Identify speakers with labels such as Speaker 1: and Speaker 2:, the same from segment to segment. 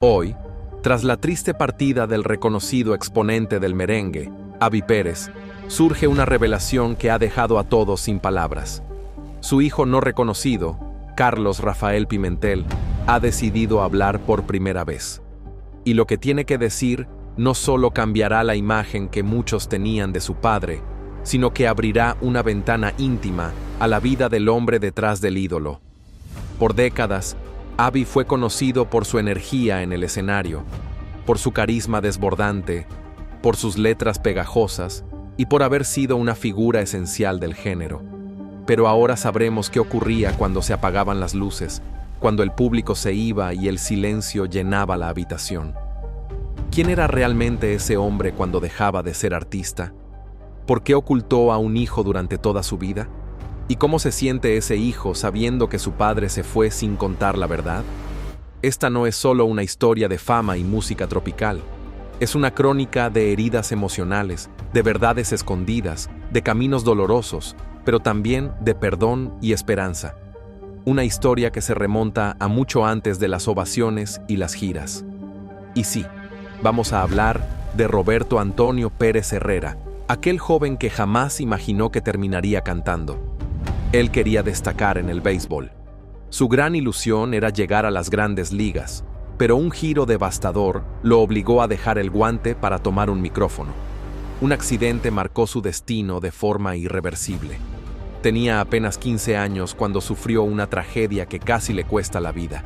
Speaker 1: Hoy, tras la triste partida del reconocido exponente del merengue, Avi Pérez, surge una revelación que ha dejado a todos sin palabras. Su hijo no reconocido, Carlos Rafael Pimentel, ha decidido hablar por primera vez. Y lo que tiene que decir no solo cambiará la imagen que muchos tenían de su padre, sino que abrirá una ventana íntima a la vida del hombre detrás del ídolo. Por décadas, Avi fue conocido por su energía en el escenario, por su carisma desbordante, por sus letras pegajosas y por haber sido una figura esencial del género. Pero ahora sabremos qué ocurría cuando se apagaban las luces, cuando el público se iba y el silencio llenaba la habitación. ¿Quién era realmente ese hombre cuando dejaba de ser artista? ¿Por qué ocultó a un hijo durante toda su vida? ¿Y cómo se siente ese hijo sabiendo que su padre se fue sin contar la verdad? Esta no es solo una historia de fama y música tropical. Es una crónica de heridas emocionales, de verdades escondidas, de caminos dolorosos, pero también de perdón y esperanza. Una historia que se remonta a mucho antes de las ovaciones y las giras. Y sí, vamos a hablar de Roberto Antonio Pérez Herrera, aquel joven que jamás imaginó que terminaría cantando. Él quería destacar en el béisbol. Su gran ilusión era llegar a las grandes ligas, pero un giro devastador lo obligó a dejar el guante para tomar un micrófono. Un accidente marcó su destino de forma irreversible. Tenía apenas 15 años cuando sufrió una tragedia que casi le cuesta la vida.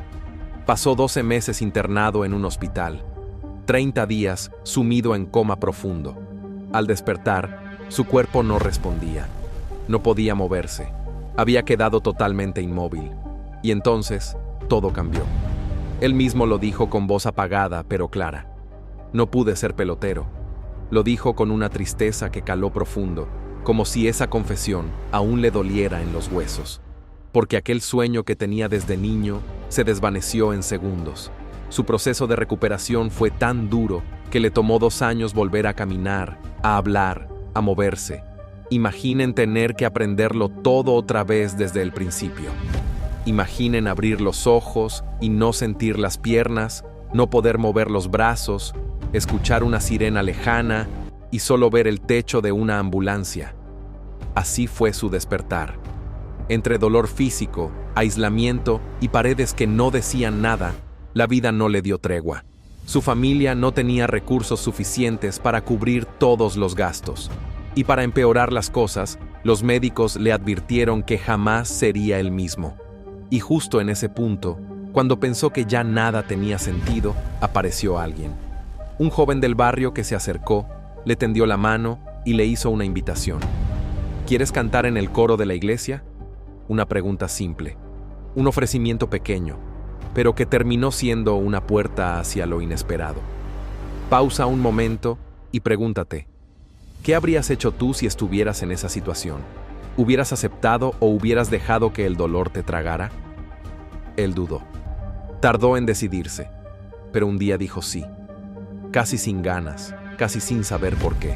Speaker 1: Pasó 12 meses internado en un hospital, 30 días sumido en coma profundo. Al despertar, su cuerpo no respondía. No podía moverse. Había quedado totalmente inmóvil. Y entonces, todo cambió. Él mismo lo dijo con voz apagada pero clara. No pude ser pelotero. Lo dijo con una tristeza que caló profundo, como si esa confesión aún le doliera en los huesos. Porque aquel sueño que tenía desde niño se desvaneció en segundos. Su proceso de recuperación fue tan duro que le tomó 2 años volver a caminar, a hablar, a moverse. Imaginen tener que aprenderlo todo otra vez desde el principio. Imaginen abrir los ojos y no sentir las piernas, no poder mover los brazos, escuchar una sirena lejana y solo ver el techo de una ambulancia. Así fue su despertar. Entre dolor físico, aislamiento y paredes que no decían nada, la vida no le dio tregua. Su familia no tenía recursos suficientes para cubrir todos los gastos. Y para empeorar las cosas, los médicos le advirtieron que jamás sería el mismo. Y justo en ese punto, cuando pensó que ya nada tenía sentido, apareció alguien. Un joven del barrio que se acercó, le tendió la mano y le hizo una invitación. ¿Quieres cantar en el coro de la iglesia? Una pregunta simple, un ofrecimiento pequeño, pero que terminó siendo una puerta hacia lo inesperado. Pausa un momento y pregúntate, ¿qué habrías hecho tú si estuvieras en esa situación? ¿Hubieras aceptado o hubieras dejado que el dolor te tragara? Él dudó. Tardó en decidirse, pero un día dijo sí, casi sin ganas, casi sin saber por qué.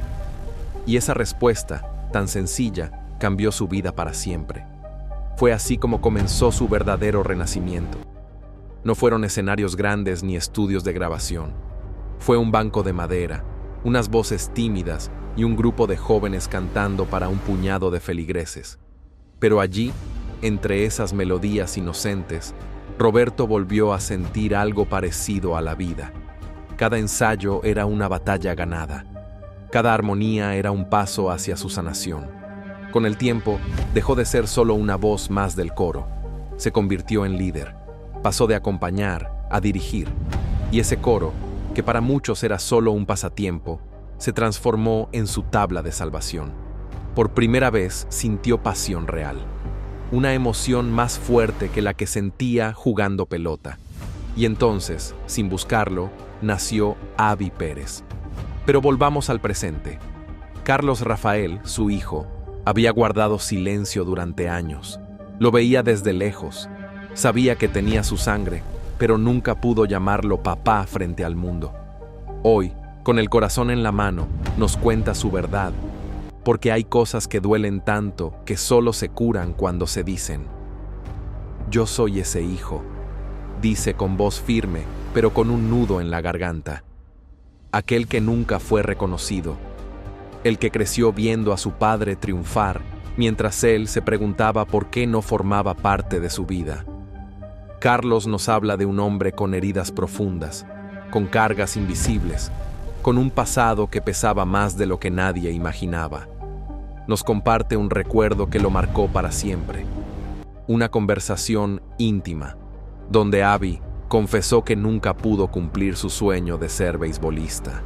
Speaker 1: Y esa respuesta, tan sencilla, cambió su vida para siempre. Fue así como comenzó su verdadero renacimiento. No fueron escenarios grandes ni estudios de grabación. Fue un banco de madera, unas voces tímidas y un grupo de jóvenes cantando para un puñado de feligreses. Pero allí, entre esas melodías inocentes, Roberto volvió a sentir algo parecido a la vida. Cada ensayo era una batalla ganada. Cada armonía era un paso hacia su sanación. Con el tiempo, dejó de ser solo una voz más del coro. Se convirtió en líder. Pasó de acompañar a dirigir. Y ese coro, que para muchos era solo un pasatiempo, se transformó en su tabla de salvación. Por primera vez sintió pasión real. Una emoción más fuerte que la que sentía jugando pelota. Y entonces, sin buscarlo, nació Avi Pérez. Pero volvamos al presente. Carlos Rafael, su hijo, había guardado silencio durante años. Lo veía desde lejos. Sabía que tenía su sangre, pero nunca pudo llamarlo papá frente al mundo. Hoy, con el corazón en la mano, nos cuenta su verdad, porque hay cosas que duelen tanto que solo se curan cuando se dicen: yo soy ese hijo, dice con voz firme, pero con un nudo en la garganta. Aquel que nunca fue reconocido. El que creció viendo a su padre triunfar, mientras él se preguntaba por qué no formaba parte de su vida. Carlos nos habla de un hombre con heridas profundas, con cargas invisibles, con un pasado que pesaba más de lo que nadie imaginaba. Nos comparte un recuerdo que lo marcó para siempre. Una conversación íntima, donde Abby confesó que nunca pudo cumplir su sueño de ser beisbolista,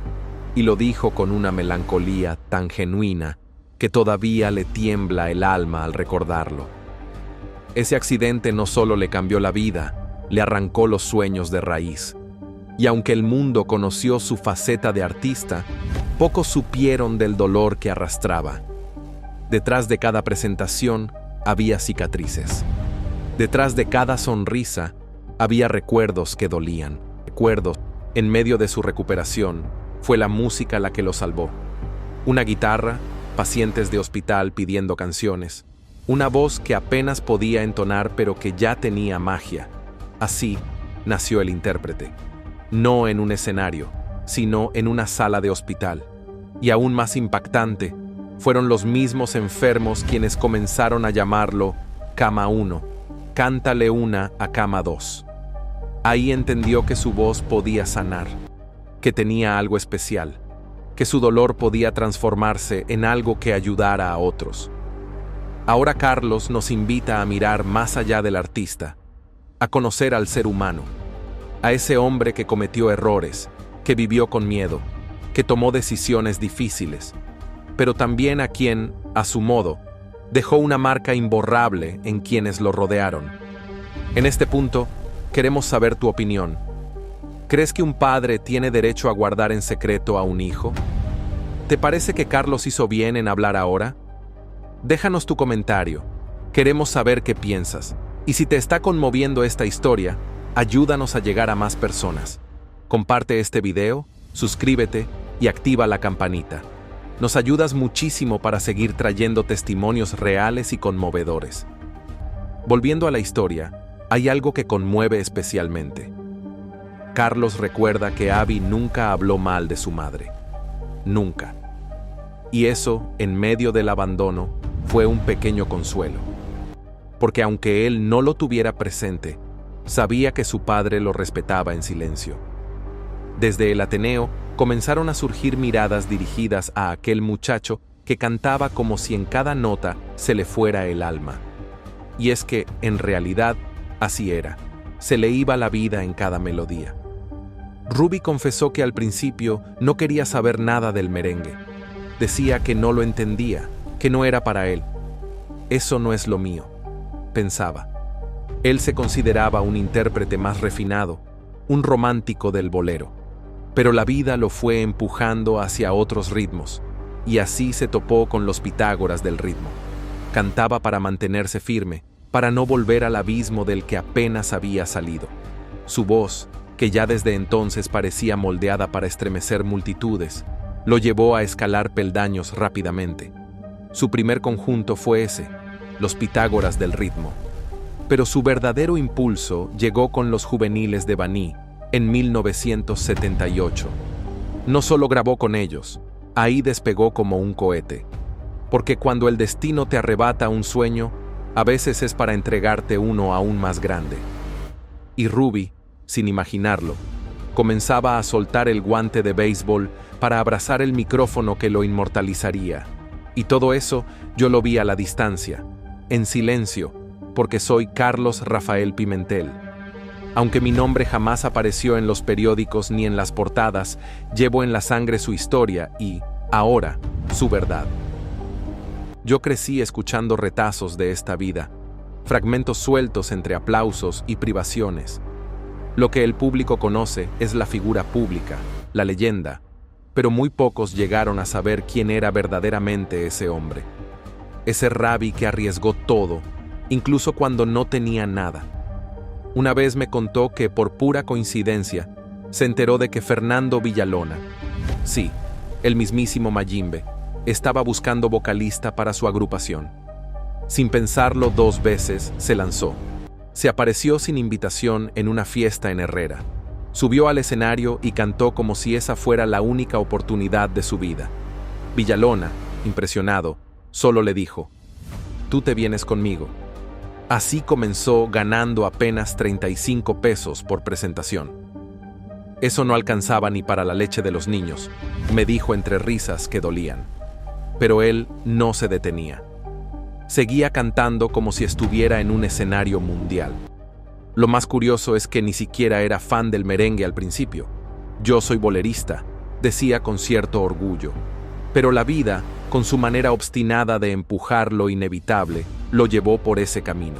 Speaker 1: y lo dijo con una melancolía tan genuina que todavía le tiembla el alma al recordarlo. Ese accidente no solo le cambió la vida, le arrancó los sueños de raíz. Y aunque el mundo conoció su faceta de artista, pocos supieron del dolor que arrastraba. Detrás de cada presentación había cicatrices. Detrás de cada sonrisa había recuerdos que dolían. Recuerdos. En medio de su recuperación, fue la música la que lo salvó. Una guitarra, pacientes de hospital pidiendo canciones, una voz que apenas podía entonar pero que ya tenía magia. Así nació el intérprete. No en un escenario, sino en una sala de hospital. Y aún más impactante, fueron los mismos enfermos quienes comenzaron a llamarlo Cama 1, cántale una a Cama 2. Ahí entendió que su voz podía sanar, que tenía algo especial, que su dolor podía transformarse en algo que ayudara a otros. Ahora Carlos nos invita a mirar más allá del artista, a conocer al ser humano, a ese hombre que cometió errores, que vivió con miedo, que tomó decisiones difíciles, pero también a quien, a su modo, dejó una marca imborrable en quienes lo rodearon. En este punto, queremos saber tu opinión. ¿Crees que un padre tiene derecho a guardar en secreto a un hijo? ¿Te parece que Carlos hizo bien en hablar ahora? Déjanos tu comentario. Queremos saber qué piensas. Y si te está conmoviendo esta historia, ayúdanos a llegar a más personas. Comparte este video, suscríbete y activa la campanita. Nos ayudas muchísimo para seguir trayendo testimonios reales y conmovedores. Volviendo a la historia, hay algo que conmueve especialmente. Carlos recuerda que Abby nunca habló mal de su madre. Nunca. Y eso, en medio del abandono, fue un pequeño consuelo. Porque aunque él no lo tuviera presente, sabía que su padre lo respetaba en silencio. Desde el Ateneo comenzaron a surgir miradas dirigidas a aquel muchacho que cantaba como si en cada nota se le fuera el alma. Y es que, en realidad, así era. Se le iba la vida en cada melodía. Ruby confesó que al principio no quería saber nada del merengue. Decía que no lo entendía, que no era para él. Eso no es lo mío, pensaba. Él se consideraba un intérprete más refinado, un romántico del bolero. Pero la vida lo fue empujando hacia otros ritmos, y así se topó con los Pitágoras del ritmo. Cantaba para mantenerse firme, para no volver al abismo del que apenas había salido. Su voz, que ya desde entonces parecía moldeada para estremecer multitudes, lo llevó a escalar peldaños rápidamente. Su primer conjunto fue ese, los Pitágoras del ritmo. Pero su verdadero impulso llegó con los juveniles de Baní, en 1978. No solo grabó con ellos, ahí despegó como un cohete. Porque cuando el destino te arrebata un sueño, a veces es para entregarte uno aún más grande. Y Ruby, sin imaginarlo, comenzaba a soltar el guante de béisbol para abrazar el micrófono que lo inmortalizaría. Y todo eso yo lo vi a la distancia, en silencio, porque soy Carlos Rafael Pimentel. Aunque mi nombre jamás apareció en los periódicos ni en las portadas, llevo en la sangre su historia y, ahora, su verdad. Yo crecí escuchando retazos de esta vida, fragmentos sueltos entre aplausos y privaciones. Lo que el público conoce es la figura pública, la leyenda, pero muy pocos llegaron a saber quién era verdaderamente ese hombre. Ese rabí que arriesgó todo, incluso cuando no tenía nada. Una vez me contó que, por pura coincidencia, se enteró de que Fernando Villalona, sí, el mismísimo Mayimbe, estaba buscando vocalista para su agrupación. Sin pensarlo 2 veces, se lanzó. Se apareció sin invitación en una fiesta en Herrera. Subió al escenario y cantó como si esa fuera la única oportunidad de su vida. Villalona, impresionado, solo le dijo: «Tú te vienes conmigo». Así comenzó, ganando apenas 35 pesos por presentación. Eso no alcanzaba ni para la leche de los niños, me dijo entre risas que dolían. Pero él no se detenía. Seguía cantando como si estuviera en un escenario mundial. Lo más curioso es que ni siquiera era fan del merengue al principio. «Yo soy bolerista», decía con cierto orgullo. Pero la vida, con su manera obstinada de empujar lo inevitable, lo llevó por ese camino.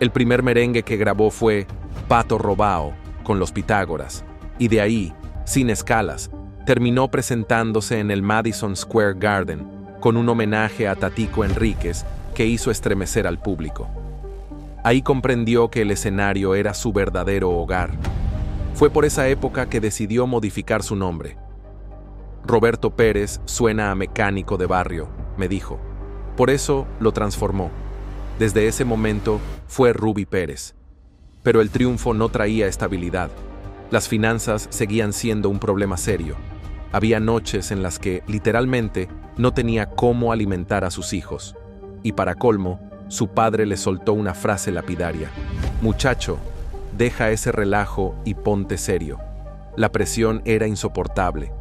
Speaker 1: El primer merengue que grabó fue Pato Robao, con los Pitágoras, y de ahí, sin escalas, terminó presentándose en el Madison Square Garden, con un homenaje a Tatico Enríquez que hizo estremecer al público. Ahí comprendió que el escenario era su verdadero hogar. Fue por esa época que decidió modificar su nombre. «Roberto Pérez suena a mecánico de barrio», me dijo. Por eso lo transformó. Desde ese momento fue Ruby Pérez. Pero el triunfo no traía estabilidad. Las finanzas seguían siendo un problema serio. Había noches en las que, literalmente, no tenía cómo alimentar a sus hijos. Y para colmo, su padre le soltó una frase lapidaria: «Muchacho, deja ese relajo y ponte serio». La presión era insoportable.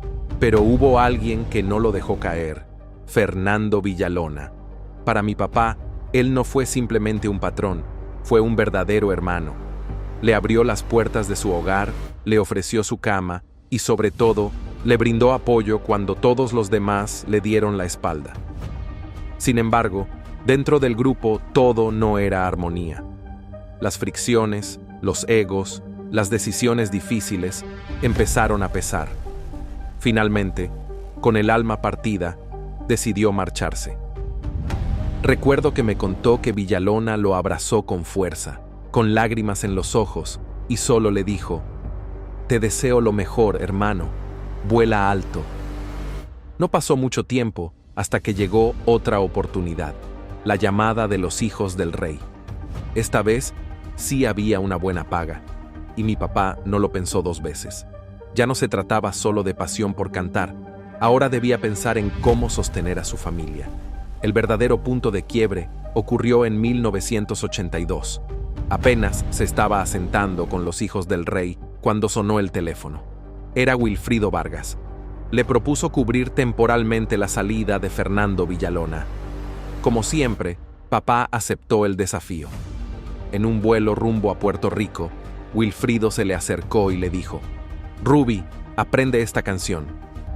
Speaker 1: Pero hubo alguien que no lo dejó caer: Fernando Villalona. Para mi papá, él no fue simplemente un patrón, fue un verdadero hermano. Le abrió las puertas de su hogar, le ofreció su cama y, sobre todo, le brindó apoyo cuando todos los demás le dieron la espalda. Sin embargo, dentro del grupo todo no era armonía. Las fricciones, los egos, las decisiones difíciles empezaron a pesar. Finalmente, con el alma partida, decidió marcharse. Recuerdo que me contó que Villalona lo abrazó con fuerza, con lágrimas en los ojos, y solo le dijo: «Te deseo lo mejor, hermano, vuela alto». No pasó mucho tiempo hasta que llegó otra oportunidad, la llamada de los hijos del rey. Esta vez sí había una buena paga, y mi papá no lo pensó dos veces. Ya no se trataba solo de pasión por cantar, ahora debía pensar en cómo sostener a su familia. El verdadero punto de quiebre ocurrió en 1982. Apenas se estaba asentando con los hijos del rey cuando sonó el teléfono. Era Wilfrido Vargas. Le propuso cubrir temporalmente la salida de Fernando Villalona. Como siempre, papá aceptó el desafío. En un vuelo rumbo a Puerto Rico, Wilfrido se le acercó y le dijo: «Ruby, aprende esta canción.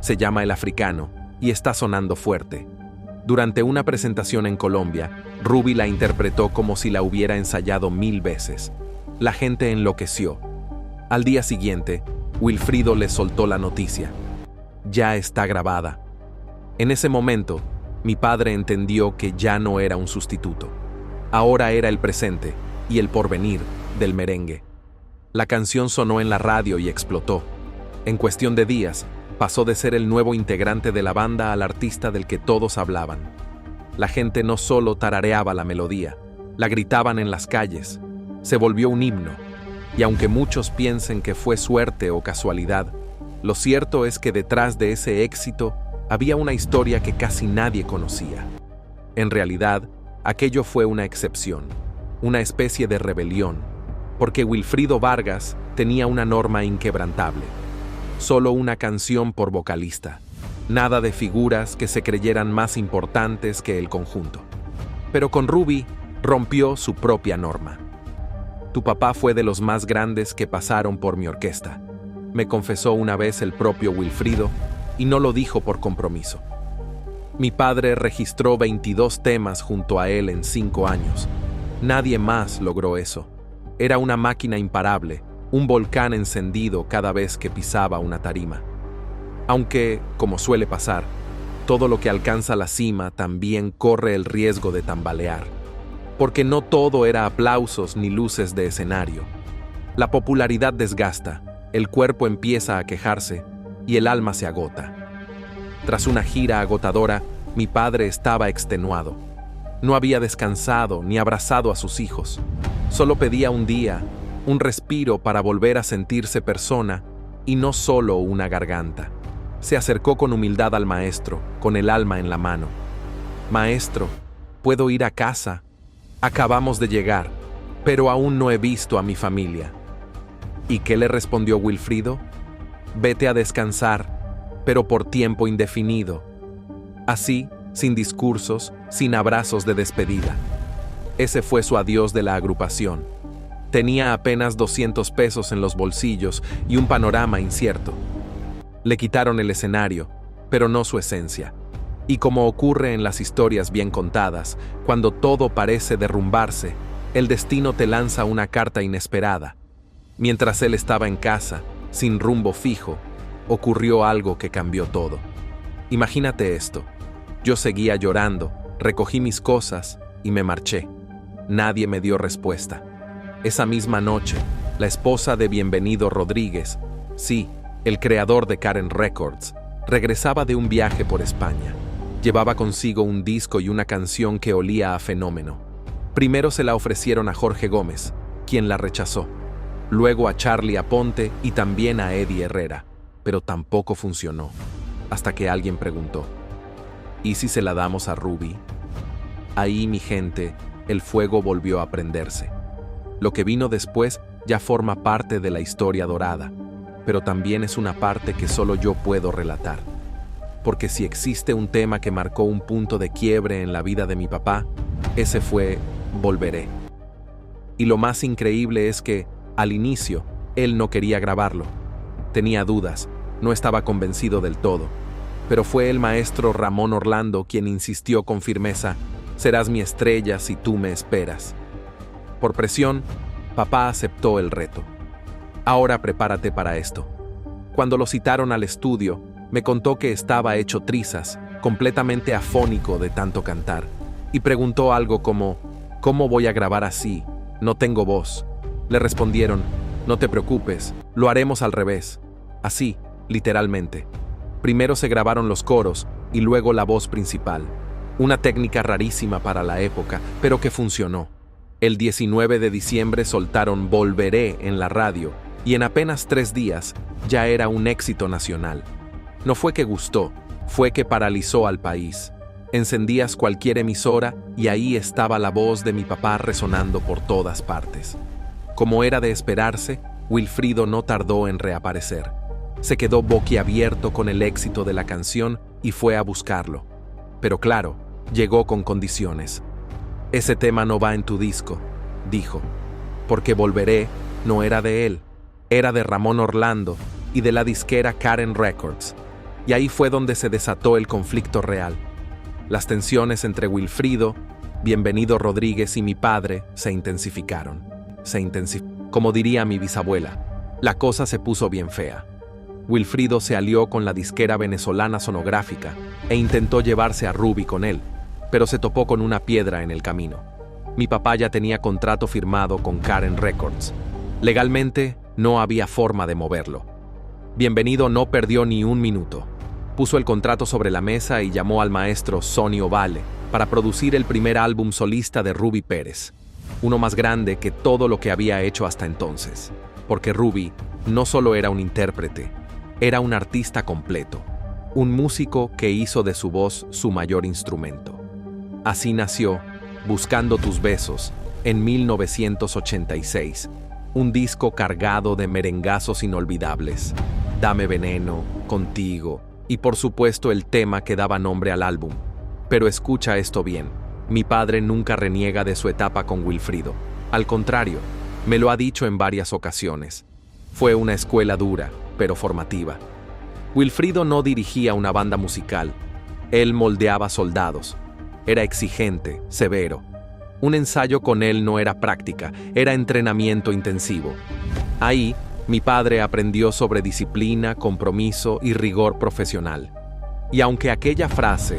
Speaker 1: Se llama El Africano y está sonando fuerte». Durante una presentación en Colombia, Ruby la interpretó como si la hubiera ensayado 1000 veces. La gente enloqueció. Al día siguiente, Wilfrido le soltó la noticia: «Ya está grabada». En ese momento, mi padre entendió que ya no era un sustituto. Ahora era el presente y el porvenir del merengue. La canción sonó en la radio y explotó. En cuestión de días, pasó de ser el nuevo integrante de la banda al artista del que todos hablaban. La gente no solo tarareaba la melodía, la gritaban en las calles. Se volvió un himno. Y aunque muchos piensen que fue suerte o casualidad, lo cierto es que detrás de ese éxito había una historia que casi nadie conocía. En realidad, aquello fue una excepción, una especie de rebelión, porque Wilfrido Vargas tenía una norma inquebrantable: solo una canción por vocalista, nada de figuras que se creyeran más importantes que el conjunto. Pero con Ruby rompió su propia norma. «Tu papá fue de los más grandes que pasaron por mi orquesta», me confesó una vez el propio Wilfrido, y no lo dijo por compromiso. Mi padre registró 22 temas junto a él en 5 años. Nadie más logró eso. Era una máquina imparable, un volcán encendido cada vez que pisaba una tarima. Aunque, como suele pasar, todo lo que alcanza la cima también corre el riesgo de tambalear, porque no todo era aplausos ni luces de escenario. La popularidad desgasta, el cuerpo empieza a quejarse y el alma se agota. Tras una gira agotadora, mi padre estaba extenuado. No había descansado ni abrazado a sus hijos. Solo pedía un día, un respiro para volver a sentirse persona y no solo una garganta. Se acercó con humildad al maestro, con el alma en la mano. «Maestro, ¿puedo ir a casa? Acabamos de llegar, pero aún no he visto a mi familia». ¿Y qué le respondió Wilfrido? «Vete a descansar, pero por tiempo indefinido». Así, sin discursos, sin abrazos de despedida. Ese fue su adiós de la agrupación. Tenía apenas 200 pesos en los bolsillos y un panorama incierto. Le quitaron el escenario, pero no su esencia. Y como ocurre en las historias bien contadas, cuando todo parece derrumbarse, el destino te lanza una carta inesperada. Mientras él estaba en casa, sin rumbo fijo, ocurrió algo que cambió todo. Imagínate esto. Yo seguía llorando, recogí mis cosas y me marché. Nadie me dio respuesta. Esa misma noche, la esposa de Bienvenido Rodríguez, sí, el creador de Karen Records, regresaba de un viaje por España. Llevaba consigo un disco y una canción que olía a fenómeno. Primero se la ofrecieron a Jorge Gómez, quien la rechazó. Luego a Charly Aponte y también a Eddie Herrera, pero tampoco funcionó. Hasta que alguien preguntó: ¿y si se la damos a Ruby? Ahí, mi gente, el fuego volvió a prenderse. Lo que vino después ya forma parte de la historia dorada, pero también es una parte que solo yo puedo relatar. Porque si existe un tema que marcó un punto de quiebre en la vida de mi papá, ese fue Volveré. Y lo más increíble es que, al inicio, él no quería grabarlo. Tenía dudas, no estaba convencido del todo. Pero fue el maestro Ramón Orlando quien insistió con firmeza: «Serás mi estrella si tú me esperas». Por presión, papá aceptó el reto. «Ahora prepárate para esto». Cuando lo citaron al estudio, me contó que estaba hecho trizas, completamente afónico de tanto cantar, y preguntó algo como: «¿Cómo voy a grabar así? No tengo voz». Le respondieron: «No te preocupes, lo haremos al revés». Así, literalmente. Primero se grabaron los coros y luego la voz principal. Una técnica rarísima para la época, pero que funcionó. El 19 de diciembre soltaron Volveré en la radio y en apenas 3 días ya era un éxito nacional. No fue que gustó, fue que paralizó al país. Encendías cualquier emisora y ahí estaba la voz de mi papá resonando por todas partes. Como era de esperarse, Wilfrido no tardó en reaparecer. Se quedó boquiabierto con el éxito de la canción y fue a buscarlo. Pero claro, llegó con condiciones. «Ese tema no va en tu disco», dijo, porque Volveré no era de él, era de Ramón Orlando y de la disquera Karen Records. Y ahí fue donde se desató el conflicto real. Las tensiones entre Wilfrido, Bienvenido Rodríguez y mi padre se intensificaron. Como diría mi bisabuela, la cosa se puso bien fea. Wilfrido se alió con la disquera venezolana Sonográfica e intentó llevarse a Ruby con él, pero se topó con una piedra en el camino. Mi papá ya tenía contrato firmado con Karen Records. Legalmente, no había forma de moverlo. Bienvenido no perdió ni un minuto. Puso el contrato sobre la mesa y llamó al maestro Sonny Ovale para producir el primer álbum solista de Ruby Pérez, uno más grande que todo lo que había hecho hasta entonces, porque Ruby no solo era un intérprete, era un artista completo, un músico que hizo de su voz su mayor instrumento. Así nació Buscando tus besos, en 1986, un disco cargado de merengazos inolvidables. Dame veneno, Contigo, y por supuesto el tema que daba nombre al álbum. Pero escucha esto bien, mi padre nunca reniega de su etapa con Wilfrido. Al contrario, me lo ha dicho en varias ocasiones. Fue una escuela dura, pero formativa. Wilfrido no dirigía una banda musical, él moldeaba soldados. Era exigente, severo. Un ensayo con él no era práctica, era entrenamiento intensivo. Ahí, mi padre aprendió sobre disciplina, compromiso y rigor profesional. Y aunque aquella frase,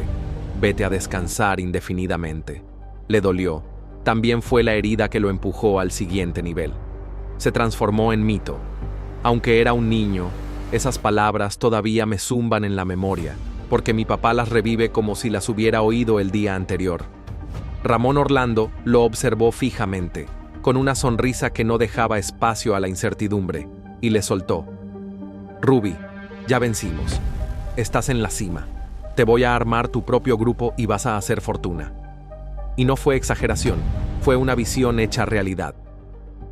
Speaker 1: «vete a descansar indefinidamente», le dolió, también fue la herida que lo empujó al siguiente nivel. Se transformó en mito. Aunque era un niño, esas palabras todavía me zumban en la memoria, porque mi papá las revive como si las hubiera oído el día anterior. Ramón Orlando lo observó fijamente, con una sonrisa que no dejaba espacio a la incertidumbre, y le soltó: Ruby, ya vencimos. Estás en la cima. Te voy a armar tu propio grupo y vas a hacer fortuna. Y no fue exageración, fue una visión hecha realidad.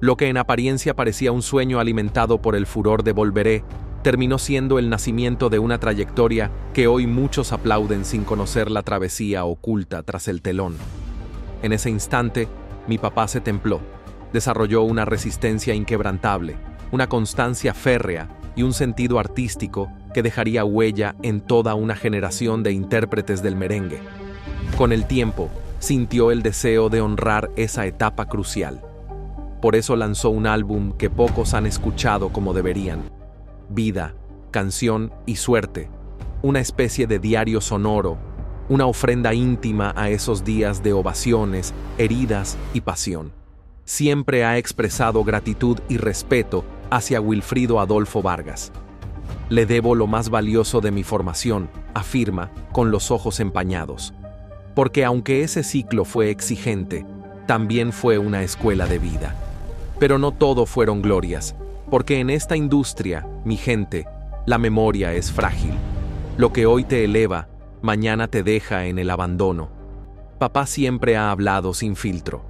Speaker 1: Lo que en apariencia parecía un sueño alimentado por el furor de Volveré, terminó siendo el nacimiento de una trayectoria que hoy muchos aplauden sin conocer la travesía oculta tras el telón. En ese instante, mi papá se templó, desarrolló una resistencia inquebrantable, una constancia férrea y un sentido artístico que dejaría huella en toda una generación de intérpretes del merengue. Con el tiempo, sintió el deseo de honrar esa etapa crucial. Por eso lanzó un álbum que pocos han escuchado como deberían: Vida, Canción y Suerte, una especie de diario sonoro, una ofrenda íntima a esos días de ovaciones, heridas y pasión. Siempre ha expresado gratitud y respeto hacia Wilfrido Adolfo Vargas. Le debo lo más valioso de mi formación, afirma, con los ojos empañados. Porque aunque ese ciclo fue exigente, también fue una escuela de vida. Pero no todo fueron glorias, porque en esta industria, mi gente, la memoria es frágil. Lo que hoy te eleva, mañana te deja en el abandono. Papá siempre ha hablado sin filtro.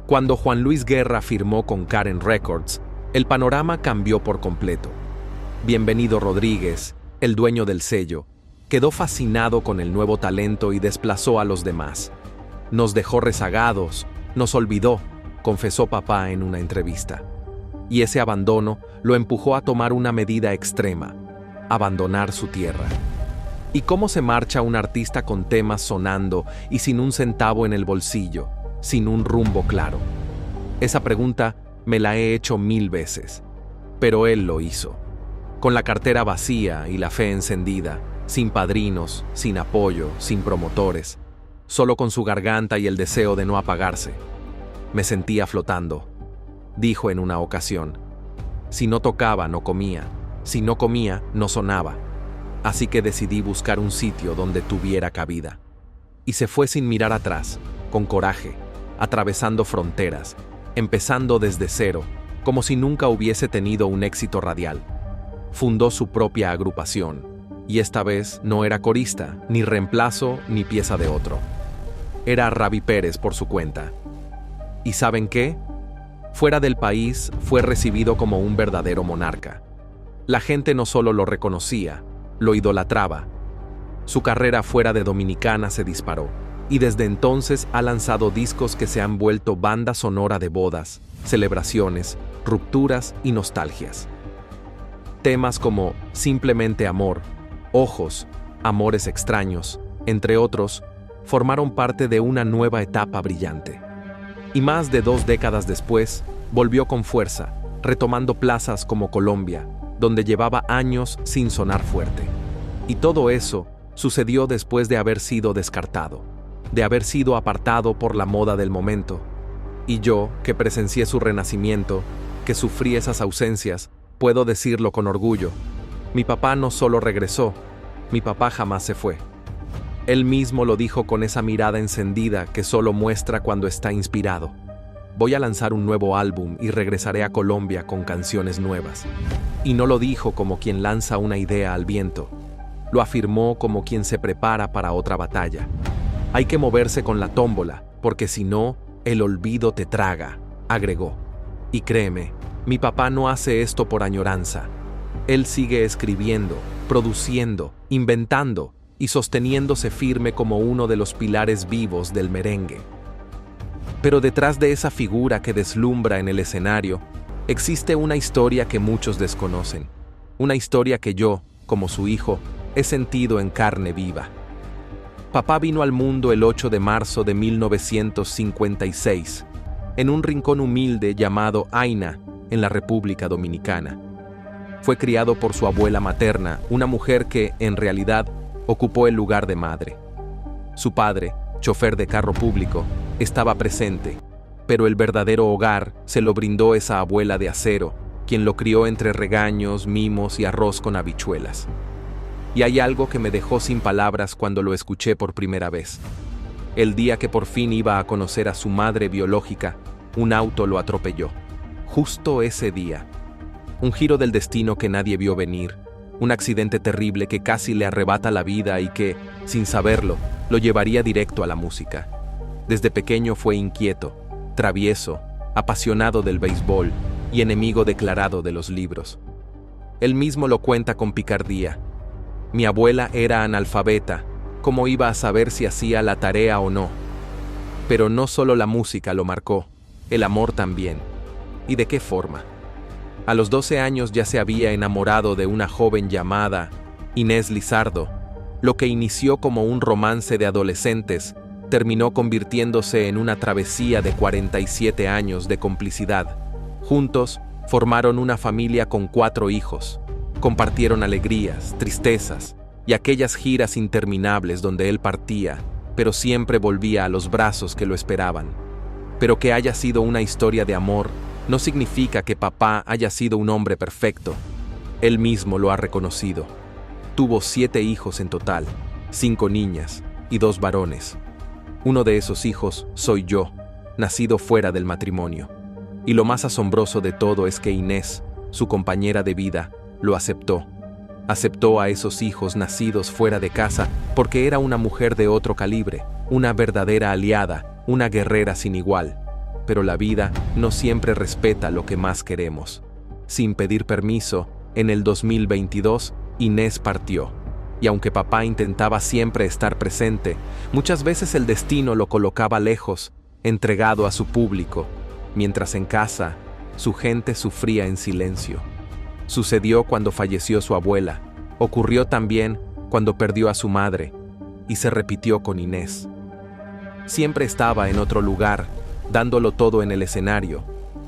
Speaker 1: Cuando Juan Luis Guerra firmó con Karen Records, el panorama cambió por completo. Bienvenido Rodríguez, el dueño del sello, quedó fascinado con el nuevo talento y desplazó a los demás. Nos dejó rezagados, nos olvidó, confesó papá en una entrevista. Y ese abandono lo empujó a tomar una medida extrema: abandonar su tierra. ¿Y cómo se marcha un artista con temas sonando y sin un centavo en el bolsillo, sin un rumbo claro? Esa pregunta me la he hecho 1000 veces. Pero él lo hizo. Con la cartera vacía y la fe encendida, sin padrinos, sin apoyo, sin promotores, solo con su garganta y el deseo de no apagarse. Me sentía flotando. Dijo en una ocasión: si no tocaba, no comía. Si no comía, no sonaba. Así que decidí buscar un sitio donde tuviera cabida. Y se fue sin mirar atrás, con coraje, atravesando fronteras, empezando desde cero, como si nunca hubiese tenido un éxito radial. Fundó su propia agrupación, y esta vez no era corista, ni reemplazo, ni pieza de otro. Era Ravi Pérez por su cuenta. ¿Y saben qué? Fuera del país fue recibido como un verdadero monarca. La gente no solo lo reconocía, lo idolatraba. Su carrera fuera de Dominicana se disparó, y desde entonces ha lanzado discos que se han vuelto banda sonora de bodas, celebraciones, rupturas y nostalgias. Temas como Simplemente Amor, Ojos, Amores Extraños, entre otros, formaron parte de una nueva etapa brillante. Y más de 2 décadas después, volvió con fuerza, retomando plazas como Colombia, donde llevaba años sin sonar fuerte. Y todo eso sucedió después de haber sido descartado, de haber sido apartado por la moda del momento. Y yo, que presencié su renacimiento, que sufrí esas ausencias, puedo decirlo con orgullo: mi papá no solo regresó, mi papá jamás se fue. Él mismo lo dijo con esa mirada encendida que solo muestra cuando está inspirado: voy a lanzar un nuevo álbum y regresaré a Colombia con canciones nuevas. Y no lo dijo como quien lanza una idea al viento, lo afirmó como quien se prepara para otra batalla. Hay que moverse con la tómbola, porque si no, el olvido te traga, agregó. Y créeme, mi papá no hace esto por añoranza. Él sigue escribiendo, produciendo, inventando y sosteniéndose firme como uno de los pilares vivos del merengue. Pero detrás de esa figura que deslumbra en el escenario, existe una historia que muchos desconocen. Una historia que yo, como su hijo, he sentido en carne viva. Papá vino al mundo el 8 de marzo de 1956, en un rincón humilde llamado Aina, en la República Dominicana. Fue criado por su abuela materna, una mujer que, en realidad, ocupó el lugar de madre. Su padre, chofer de carro público, estaba presente, pero el verdadero hogar se lo brindó esa abuela de acero, quien lo crió entre regaños, mimos y arroz con habichuelas. Y hay algo que me dejó sin palabras cuando lo escuché por primera vez. El día que por fin iba a conocer a su madre biológica, un auto lo atropelló. Justo ese día. Un giro del destino que nadie vio venir, un accidente terrible que casi le arrebata la vida y que, sin saberlo, lo llevaría directo a la música. Desde pequeño fue inquieto, travieso, apasionado del béisbol y enemigo declarado de los libros. Él mismo lo cuenta con picardía. Mi abuela era analfabeta, ¿cómo iba a saber si hacía la tarea o no? Pero no solo la música lo marcó, el amor también. ¿Y de qué forma? A los 12 años ya se había enamorado de una joven llamada Inés Lizardo. Lo que inició como un romance de adolescentes terminó convirtiéndose en una travesía de 47 años de complicidad. Juntos, formaron una familia con 4 hijos. Compartieron alegrías, tristezas y aquellas giras interminables donde él partía, pero siempre volvía a los brazos que lo esperaban. Pero que haya sido una historia de amor no significa que papá haya sido un hombre perfecto. Él mismo lo ha reconocido. Tuvo 7 hijos en total, 5 niñas y 2 varones. Uno de esos hijos soy yo, nacido fuera del matrimonio. Y lo más asombroso de todo es que Inés, su compañera de vida, lo aceptó. Aceptó a esos hijos nacidos fuera de casa porque era una mujer de otro calibre, una verdadera aliada, una guerrera sin igual. Pero la vida no siempre respeta lo que más queremos. Sin pedir permiso, en el 2022, Inés partió. Y aunque papá intentaba siempre estar presente, muchas veces el destino lo colocaba lejos, entregado a su público, mientras en casa, su gente sufría en silencio. Sucedió cuando falleció su abuela, ocurrió también cuando perdió a su madre, y se repitió con Inés. Siempre estaba en otro lugar, dándolo todo en el escenario,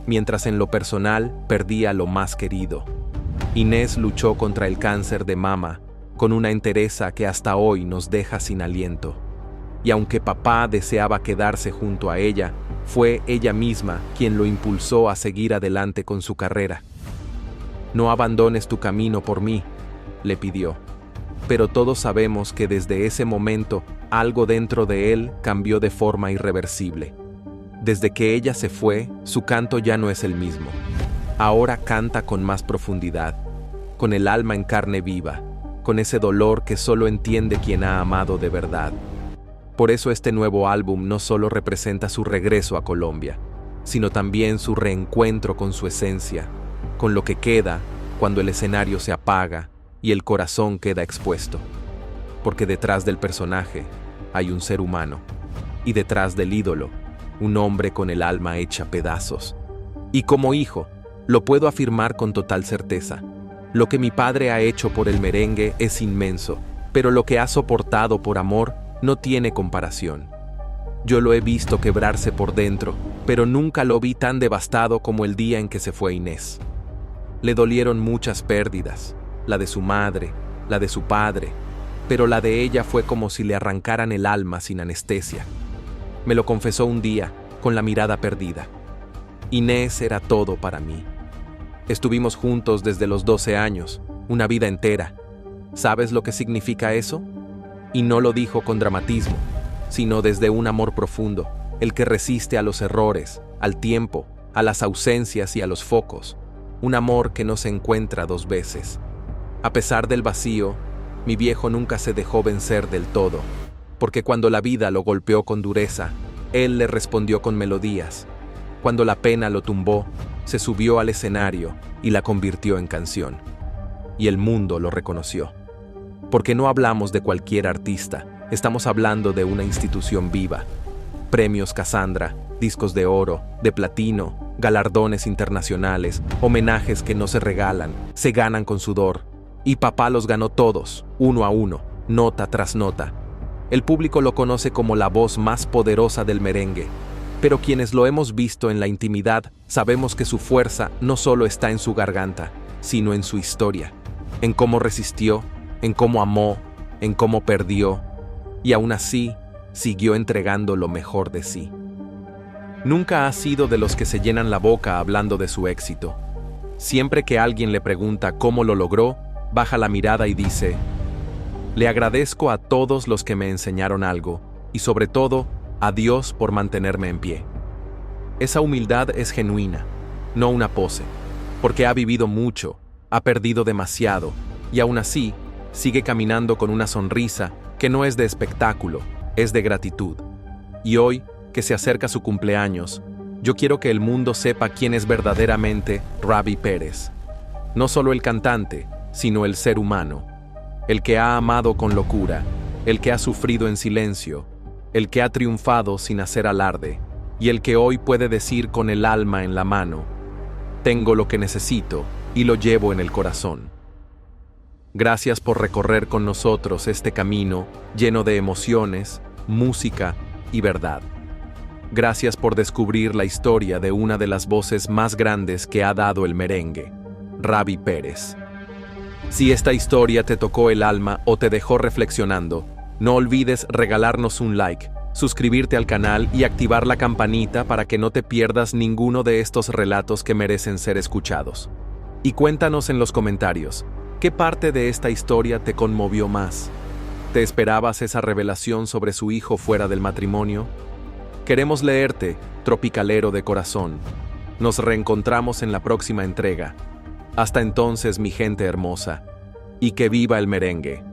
Speaker 1: mientras en lo personal perdía lo más querido. Inés luchó contra el cáncer de mama, con una entereza que hasta hoy nos deja sin aliento. Y aunque papá deseaba quedarse junto a ella, fue ella misma quien lo impulsó a seguir adelante con su carrera. No abandones tu camino por mí, le pidió. Pero todos sabemos que desde ese momento algo dentro de él cambió de forma irreversible. Desde que ella se fue, su canto ya no es el mismo. Ahora canta con más profundidad, con el alma en carne viva, con ese dolor que solo entiende quien ha amado de verdad. Por eso este nuevo álbum no solo representa su regreso a Colombia, sino también su reencuentro con su esencia, con lo que queda cuando el escenario se apaga y el corazón queda expuesto. Porque detrás del personaje hay un ser humano, y detrás del ídolo, un hombre con el alma hecha pedazos. Y como hijo, lo puedo afirmar con total certeza. Lo que mi padre ha hecho por el merengue es inmenso, pero lo que ha soportado por amor no tiene comparación. Yo lo he visto quebrarse por dentro, pero nunca lo vi tan devastado como el día en que se fue Inés. Le dolieron muchas pérdidas, la de su madre, la de su padre, pero la de ella fue como si le arrancaran el alma sin anestesia. Me lo confesó un día, con la mirada perdida. Inés era todo para mí. Estuvimos juntos desde los 12 años, una vida entera. ¿Sabes lo que significa eso? Y no lo dijo con dramatismo, sino desde un amor profundo, el que resiste a los errores, al tiempo, a las ausencias y a los focos. Un amor que no se encuentra 2 veces. A pesar del vacío, mi viejo nunca se dejó vencer del todo, porque cuando la vida lo golpeó con dureza, él le respondió con melodías. Cuando la pena lo tumbó, se subió al escenario y la convirtió en canción. Y el mundo lo reconoció. Porque no hablamos de cualquier artista, estamos hablando de una institución viva. Premios Casandra, discos de oro, de platino, galardones internacionales, homenajes que no se regalan, se ganan con sudor. Y papá los ganó todos, uno a uno, nota tras nota. El público lo conoce como la voz más poderosa del merengue, pero quienes lo hemos visto en la intimidad sabemos que su fuerza no solo está en su garganta, sino en su historia, en cómo resistió, en cómo amó, en cómo perdió, y aún así siguió entregando lo mejor de sí. Nunca ha sido de los que se llenan la boca hablando de su éxito. Siempre que alguien le pregunta cómo lo logró, baja la mirada y dice: le agradezco a todos los que me enseñaron algo, y sobre todo, a Dios por mantenerme en pie. Esa humildad es genuina, no una pose, porque ha vivido mucho, ha perdido demasiado, y aún así, sigue caminando con una sonrisa que no es de espectáculo, es de gratitud. Y hoy, que se acerca su cumpleaños, yo quiero que el mundo sepa quién es verdaderamente Rabbi Pérez. No solo el cantante, sino el ser humano, el que ha amado con locura, el que ha sufrido en silencio, el que ha triunfado sin hacer alarde, y el que hoy puede decir con el alma en la mano: tengo lo que necesito y lo llevo en el corazón. Gracias por recorrer con nosotros este camino lleno de emociones, música y verdad. Gracias por descubrir la historia de una de las voces más grandes que ha dado el merengue, Rabbi Pérez. Si esta historia te tocó el alma o te dejó reflexionando, no olvides regalarnos un like, suscribirte al canal y activar la campanita para que no te pierdas ninguno de estos relatos que merecen ser escuchados. Y cuéntanos en los comentarios, ¿qué parte de esta historia te conmovió más? ¿Te esperabas esa revelación sobre su hijo fuera del matrimonio? Queremos leerte, tropicalero de corazón. Nos reencontramos en la próxima entrega. Hasta entonces, mi gente hermosa, y que viva el merengue.